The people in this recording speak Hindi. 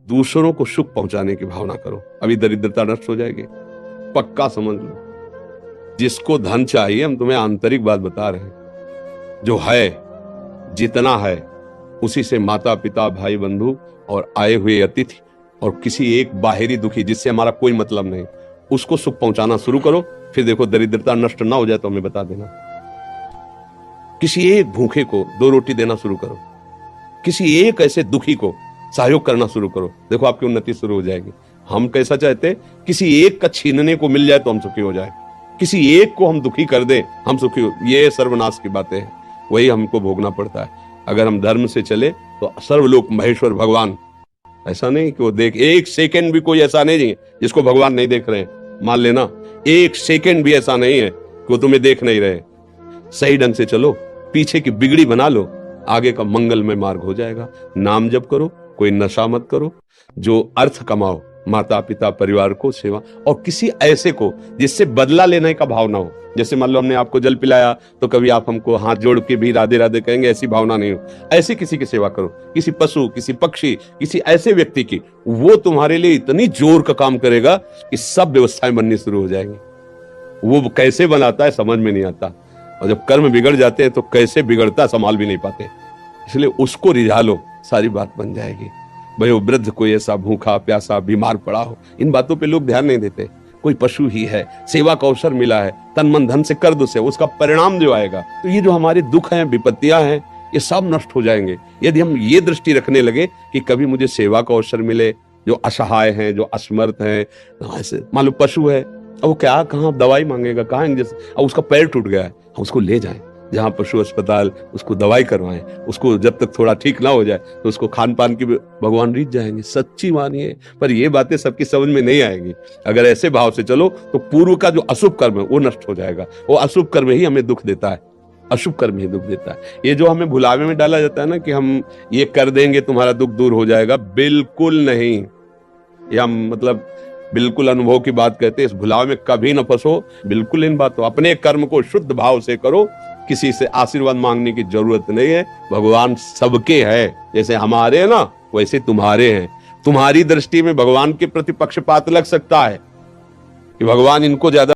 दूसरों को सुख पहुंचाने की भावना करो, अभी दरिद्रता नष्ट हो जाएगी, पक्का समझ लो। जिसको धन चाहिए, हम तुम्हें आंतरिक बात बता रहे हैं, जो है जितना है उसी से माता पिता भाई बंधु और आए हुए अतिथि और किसी एक बाहरी दुखी जिससे हमारा कोई मतलब नहीं, उसको सुख पहुंचाना शुरू करो। फिर देखो दरिद्रता नष्ट ना हो जाए तो हमें बता देना। किसी एक भूखे को 2 रोटी देना शुरू करो, किसी एक ऐसे दुखी को सहयोग करना शुरू करो, देखो आपकी उन्नति शुरू हो जाएगी। हम कैसा चाहते हैं, किसी एक का छीनने को मिल जाए तो हम सुखी हो जाए, किसी एक को हम दुखी कर दें हम सुखी हो, ये सर्वनाश की बातें हैं, वही हमको भोगना पड़ता है। अगर हम धर्म से चले तो सर्वलोक महेश्वर भगवान, ऐसा नहीं कि वो देख, एक सेकंड भी कोई ऐसा नहीं है जिसको भगवान नहीं देख रहे हैं, मान लेना। एक सेकंड भी ऐसा नहीं है कि वो तुम्हें देख नहीं रहे। सही ढंग से चलो, पीछे की बिगड़ी बना लो, आगे का मंगलमय मार्ग हो जाएगा। नाम जप करो, कोई नशा मत करो, जो अर्थ कमाओ, माता पिता परिवार को सेवा, और किसी ऐसे को जिससे बदला लेने का भाव ना हो। जैसे मान लो हमने आपको जल पिलाया तो कभी आप हमको हाथ जोड़ के भी राधे राधे कहेंगे, ऐसी भावना नहीं हो। ऐसे किसी की सेवा करो, किसी पशु, किसी पक्षी, किसी ऐसे व्यक्ति की, वो तुम्हारे लिए इतनी जोर का काम करेगा कि सब व्यवस्थाएं बननी शुरू हो जाएंगी। वो कैसे बनाता है समझ में नहीं आता, और जब कर्म बिगड़ जाते हैं तो कैसे बिगड़ता संभाल भी नहीं पाते। इसलिए उसको रिझा लो, सारी बात बन जाएगी। भाई वो वृद्ध कोई ऐसा भूखा प्यासा बीमार पड़ा हो, इन बातों पे लोग ध्यान नहीं देते। कोई पशु ही है, सेवा का अवसर मिला है, तन मन धन से कर दो से, उसका परिणाम जो आएगा, तो ये जो हमारे दुख हैं, विपत्तियां हैं, ये सब नष्ट हो जाएंगे यदि हम ये दृष्टि रखने लगे कि कभी मुझे सेवा का अवसर मिले। जो असहाय हैं, जो असमर्थ हैं, ऐसे मान लो पशु है, अब वो क्या कहाँ दवाई मांगेगा, कहाँ इंजेक्शन, अब उसका पैर टूट गया है, हम उसको ले जाएं जहाँ पशु अस्पताल, उसको दवाई करवाएं, उसको जब तक थोड़ा ठीक ना हो जाए तो उसको खान पान की भगवान रीत जाएंगे। सच्ची मानिए, पर ये बातें सबकी समझ में नहीं आएंगी। अगर ऐसे भाव से चलो तो पूर्व का जो अशुभ कर्म है वो नष्ट हो जाएगा। वो अशुभ कर्म ही हमें दुख देता है, अशुभ कर्म ही दुख देता है। ये जो हमें भुलावे में डाला जाता है ना कि हम ये कर देंगे तुम्हारा दुख दूर हो जाएगा, बिल्कुल नहीं। ये हम मतलब बिल्कुल अनुभव की बात कहते हैं। इस भुलावे में कभी न फंसो, बिल्कुल इन बातों, अपने कर्म को शुद्ध भाव से करो, किसी से आशीर्वाद मांगने की जरूरत नहीं है। भगवान सबके है, जैसे हमारे हैं ना वैसे तुम्हारे हैं। तुम्हारी दृष्टि में भगवान के प्रति पक्षपात लग सकता है कि भगवान इनको ज्यादा